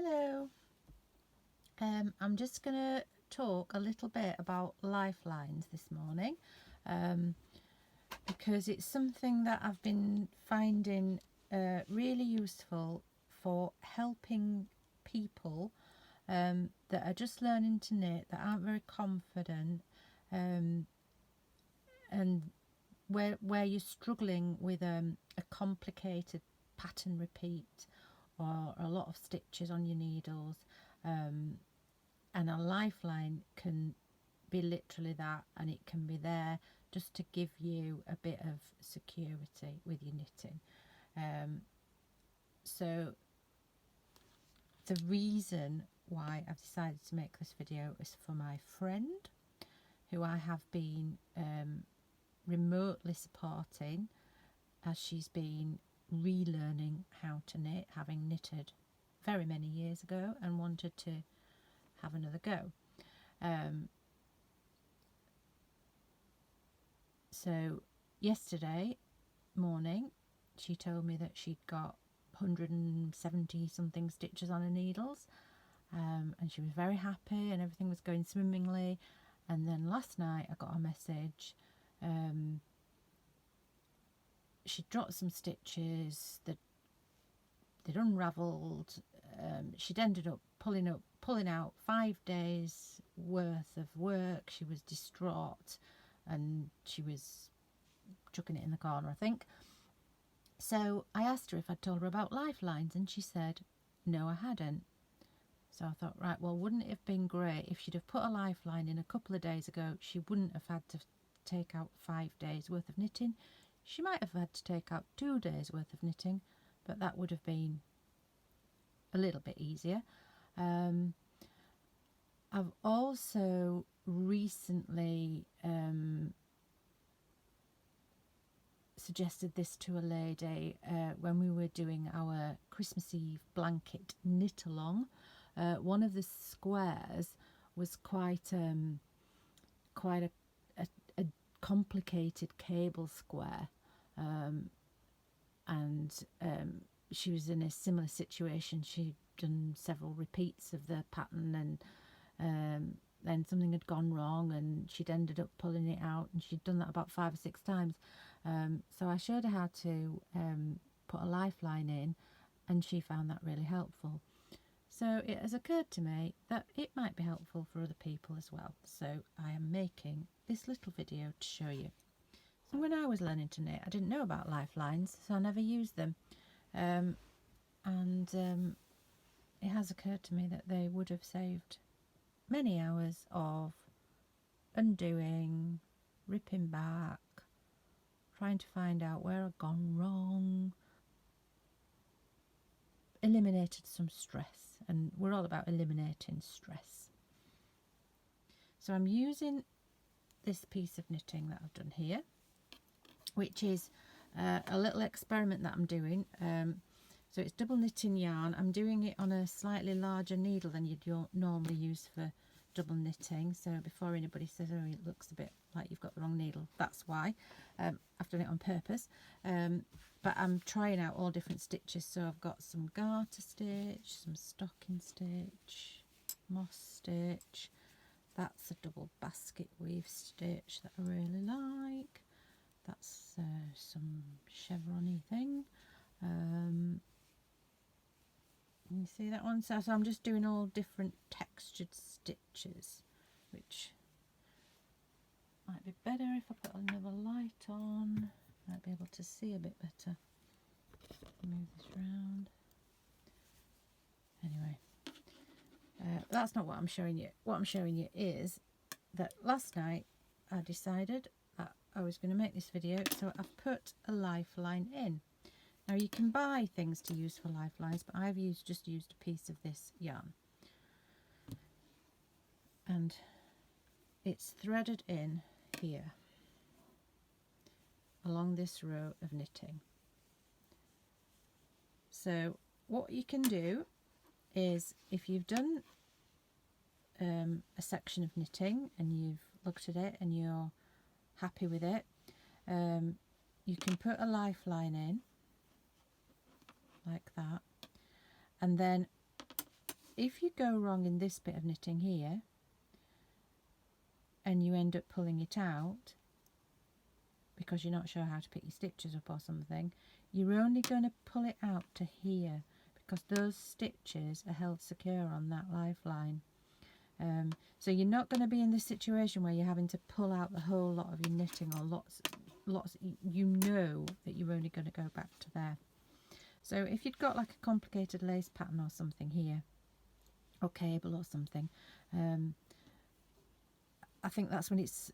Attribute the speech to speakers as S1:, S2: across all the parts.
S1: Hello. I'm just going to talk a little bit about lifelines this morning because it's something that I've been finding really useful for helping people that are just learning to knit, that aren't very confident, and where you're struggling with a complicated pattern repeat or a lot of stitches on your needles, and a lifeline can be literally that, and it can be there just to give you a bit of security with your knitting. So the reason why I've decided to make this video is for my friend who I have been remotely supporting as she's been relearning how to knit, having knitted very many years ago and wanted to have another go. So yesterday morning she told me that she'd got 170 something stitches on her needles, and she was very happy and everything was going swimmingly. And then last night I got a message. She dropped some stitches that they'd unravelled. She'd ended up pulling out 5 days worth of work. She was distraught and she was chucking it in the corner, I think. So I asked her if I'd told her about lifelines, and she said no, I hadn't. So I thought, right, well, wouldn't it have been great if she'd have put a lifeline in a couple of days ago? She wouldn't have had to take out 5 days worth of knitting. She might have had to take out 2 days worth of knitting, but that would have been a little bit easier. I've also recently suggested this to a lady when we were doing our Christmas Eve blanket knit along. One of the squares was quite a complicated cable square, and she was in a similar situation. She'd done several repeats of the pattern, and then something had gone wrong and she'd ended up pulling it out, and she'd done that about 5 or 6 times. So I showed her how to put a lifeline in, and she found that really helpful. So it has occurred to me that it might be helpful for other people as well. So I am making this little video to show you. So when I was learning to knit, I didn't know about lifelines, so I never used them. It has occurred to me that they would have saved many hours of undoing, ripping back, trying to find out where I'd gone wrong, eliminated some stress, and we're all about eliminating stress. So I'm using this piece of knitting that I've done here, which is a little experiment that I'm doing. So it's double knitting yarn. I'm doing it on a slightly larger needle than you'd normally use for double knitting. So before anybody says, oh, it looks a bit like you've got the wrong needle, that's why. I've done it on purpose. But I'm trying out all different stitches. So I've got some garter stitch, some stocking stitch, moss stitch. That's a double basket weave stitch that I really like. That's some chevron-y thing. You see that one? So I'm just doing all different textured stitches, which might be better if I put another light on. Might be able to see a bit better. Move this round. Anyway, that's not what I'm showing you. What I'm showing you is that last night I decided that I was going to make this video, so I've put a lifeline in. Now you can buy things to use for lifelines, but I've just used a piece of this yarn, and it's threaded in here along this row of knitting. So what you can do is, if you've done a section of knitting and you've looked at it and you're happy with it, you can put a lifeline in like that, and then if you go wrong in this bit of knitting here and you end up pulling it out because you're not sure how to pick your stitches up or something, you're only going to pull it out to here because those stitches are held secure on that lifeline. So you're not going to be in this situation where you're having to pull out the whole lot of your knitting, or lots, you know that you're only going to go back to there. So if you'd got like a complicated lace pattern or something here, or cable or something, I think that's when it's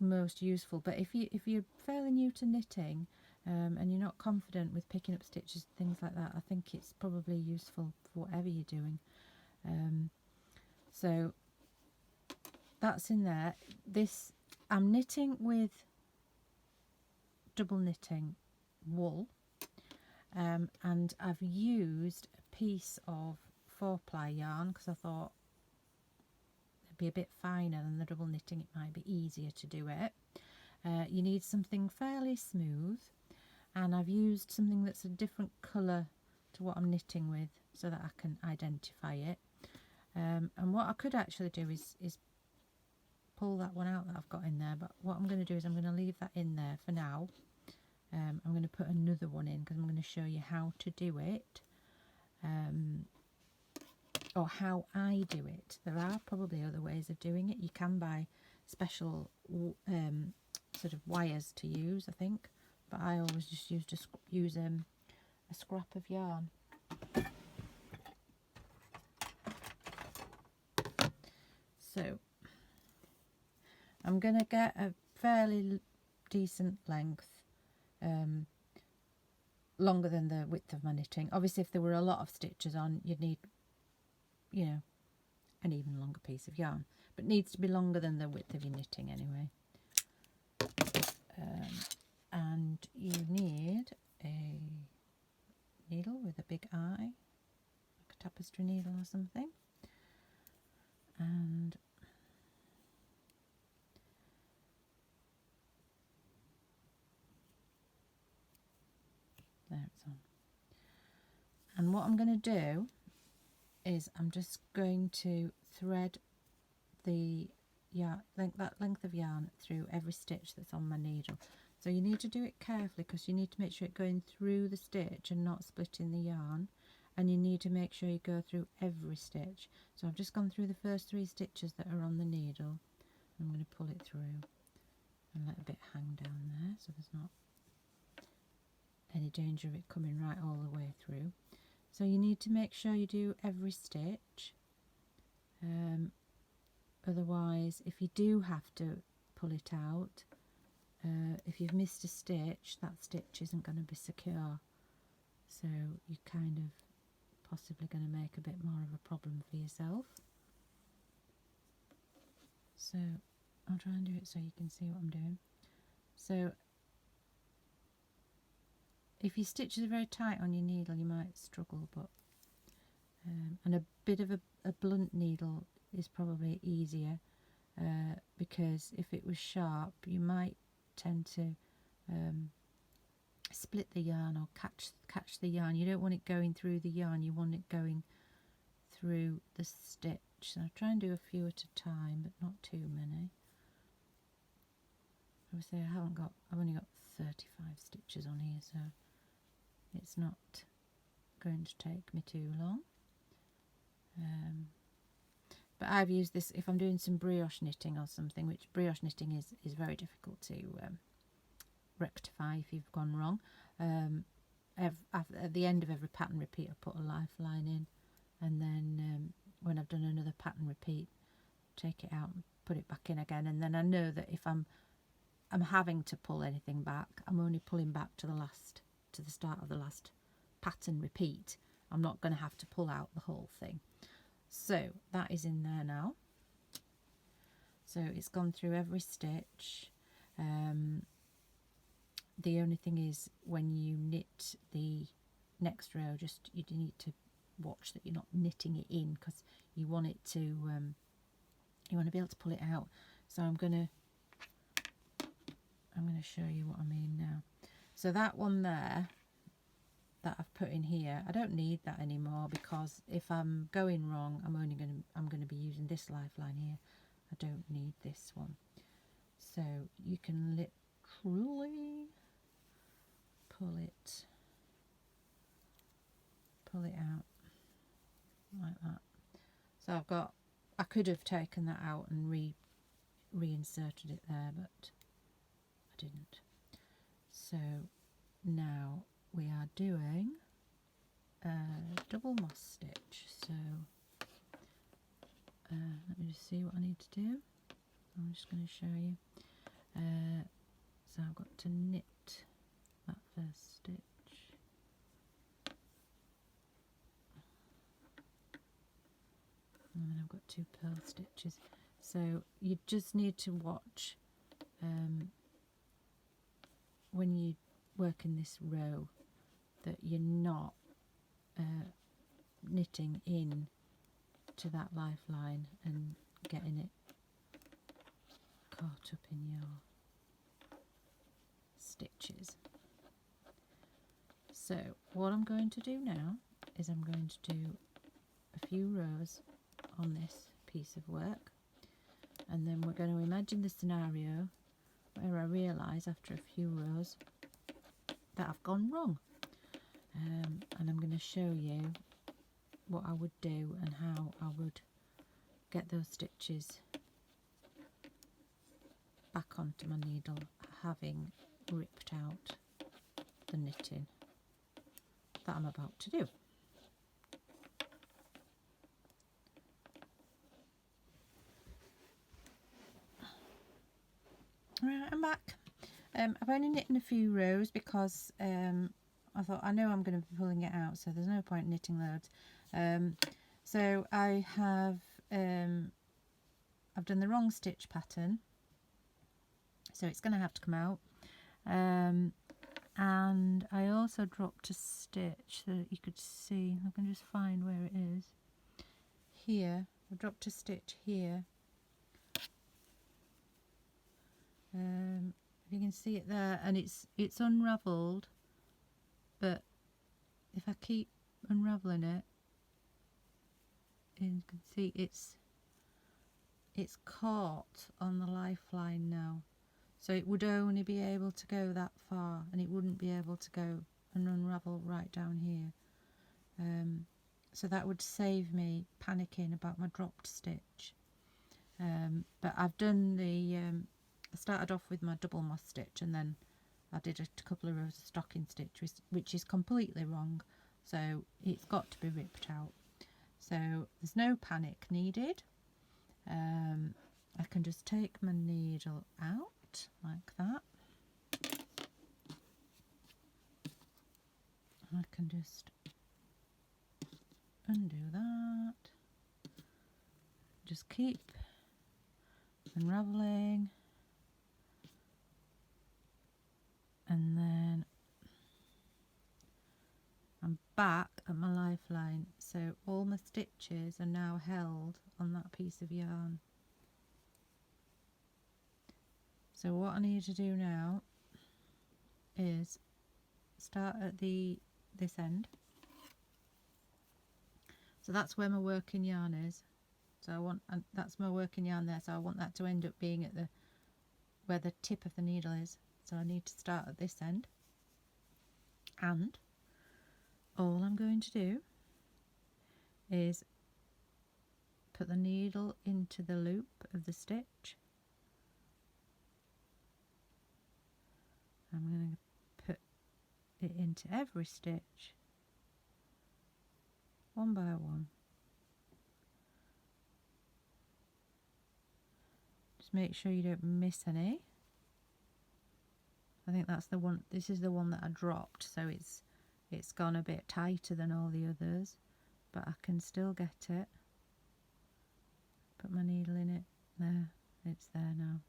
S1: most useful. But if you're fairly new to knitting, and you're not confident with picking up stitches, things like that, I think it's probably useful for whatever you're doing. So that's in there. This, I'm knitting with double knitting wool, and I've used a piece of 4-ply yarn because I thought it'd be a bit finer than the double knitting, it might be easier to do it. You need something fairly smooth, and I've used something that's a different colour to what I'm knitting with so that I can identify it. And what I could actually do is pull that one out that I've got in there, but what I'm going to do is I'm going to leave that in there for now. I'm going to put another one in because I'm going to show you how to do it, or how I do it. There are probably other ways of doing it. You can buy special sort of wires to use, I think, but I always just use a scrap of yarn. So I'm going to get a fairly decent length, longer than the width of my knitting. Obviously, if there were a lot of stitches on, you'd need, you know, an even longer piece of yarn, but it needs to be longer than the width of your knitting anyway. And you need a needle with a big eye, like a tapestry needle or something, and there it's on. And what I'm going to do is I'm just going to thread the that length of yarn through every stitch that's on my needle. So you need to do it carefully because you need to make sure it's going through the stitch and not splitting the yarn, and you need to make sure you go through every stitch. So I've just gone through the first 3 stitches that are on the needle. I'm going to pull it through and let a bit hang down there so there's not any danger of it coming right all the way through. So you need to make sure you do every stitch, otherwise if you do have to pull it out, if you've missed a stitch, that stitch isn't going to be secure, so you're kind of possibly going to make a bit more of a problem for yourself. So I'll try and do it so you can see what I'm doing. So if your stitches are very tight on your needle, you might struggle, but and a bit of a blunt needle is probably easier, because if it was sharp, you might tend to split the yarn or catch the yarn. You don't want it going through the yarn, you want it going through the stitch. So I'll try and do a few at a time, but not too many. Obviously I've only got 35 stitches on here, so it's not going to take me too long. But I've used this if I'm doing some brioche knitting or something, which brioche knitting is very difficult to rectify if you've gone wrong. At the end of every pattern repeat, I put a lifeline in, and then when I've done another pattern repeat, take it out and put it back in again. And then I know that if I'm having to pull anything back, I'm only pulling back to the start of the last pattern repeat. I'm not going to have to pull out the whole thing. So that is in there now. So it's gone through every stitch. The only thing is, when you knit the next row, you need to watch that you're not knitting it in, because you want it to you want to be able to pull it out. So I'm going to show you what I mean now. So that one there that I've put in here, I don't need that anymore, because if I'm going wrong, I'm going to be using this lifeline here. I don't need this one. So you can literally pull it out like that. So I could have taken that out and reinserted it there, but I didn't. So now we are doing a double moss stitch. So let me just see what I need to do. I'm just going to show you. So I've got to knit that first stitch, and then I've got 2 purl stitches. So you just need to watch when you work in this row that you're not knitting in to that lifeline and getting it caught up in your stitches. So what I'm going to do now is I'm going to do a few rows on this piece of work, and then we're going to imagine the scenario where I realise after a few rows that I've gone wrong, and I'm going to show you what I would do and how I would get those stitches back onto my needle, having ripped out the knitting that I'm about to do. Right, I'm back. I've only knit in a few rows because I thought, I know I'm going to be pulling it out, so there's no point knitting loads. So I have I've done the wrong stitch pattern, so it's going to have to come out. And I also dropped a stitch so that you could see. I can just find where it is. Here, I dropped a stitch here. If you can see it there, and it's unravelled, but if I keep unravelling it, you can see it's caught on the lifeline now. So it would only be able to go that far, and it wouldn't be able to go and unravel right down here. So that would save me panicking about my dropped stitch. But I've done the I started off with my double moss stitch, and then I did a couple of rows of stocking stitch, which is completely wrong, so it's got to be ripped out. So there's no panic needed. I can just take my needle out like that. I can just undo that. Just keep unraveling. And then I'm back at my lifeline, so all my stitches are now held on that piece of yarn. So what I need to do now is start at this end. So that's where my working yarn is. So that's my working yarn there. So I want that to end up being at where the tip of the needle is. So I need to start at this end, and all I'm going to do is put the needle into the loop of the stitch. I'm going to put it into every stitch one by one. Just make sure you don't miss any. I think that's the one. This is the one that I dropped, so it's gone a bit tighter than all the others, but I can still get it. Put my needle in it. There, it's there now.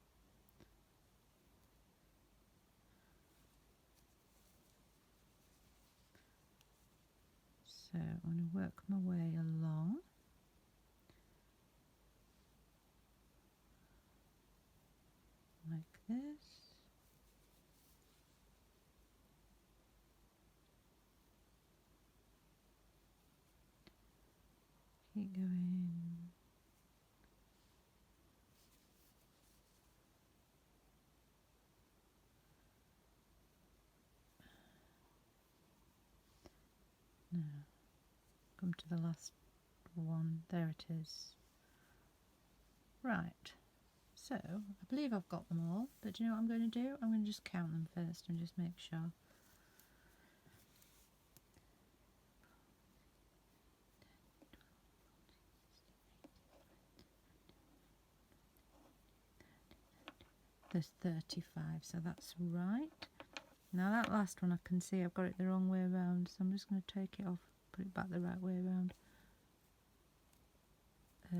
S1: So I'm going to work my way along. Like this. Keep going. Now, come to the last one. There it is. Right. So, I believe I've got them all, but do you know what I'm going to do? I'm going to just count them first and just make sure. There's 35, so that's right. Now that last one I can see I've got it the wrong way around, so I'm just going to take it off, put it back the right way around. I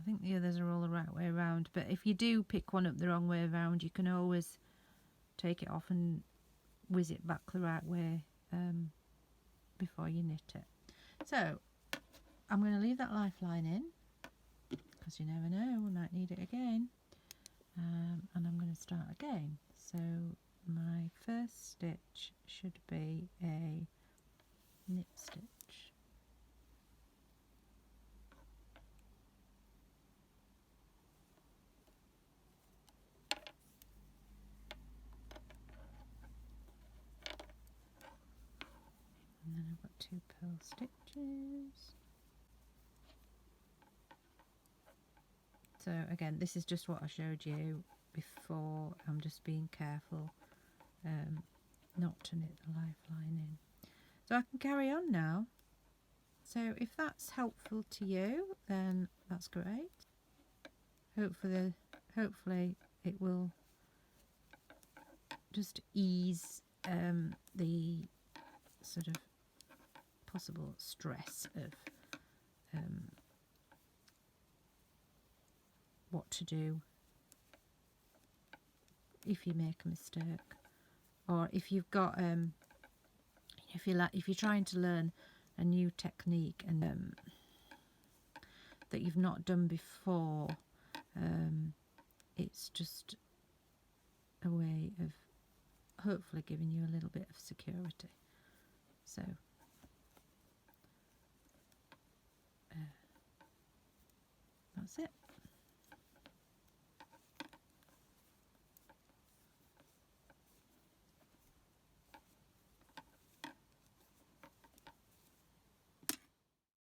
S1: think the others are all the right way around, but if you do pick one up the wrong way around, you can always take it off and whiz it back the right way before you knit it. So I'm going to leave that lifeline in, because you never know, we might need it again. And I'm going to start again. So my first stitch should be a knit stitch. And then I've got 2 purl stitches. So again, this is just what I showed you before. I'm just being careful not to knit the lifeline in. So I can carry on now. So if that's helpful to you, then that's great. Hopefully it will just ease the sort of possible stress of what to do if you make a mistake, or if you've got if you're trying to learn a new technique and that you've not done before. It's just a way of hopefully giving you a little bit of security. So that's it.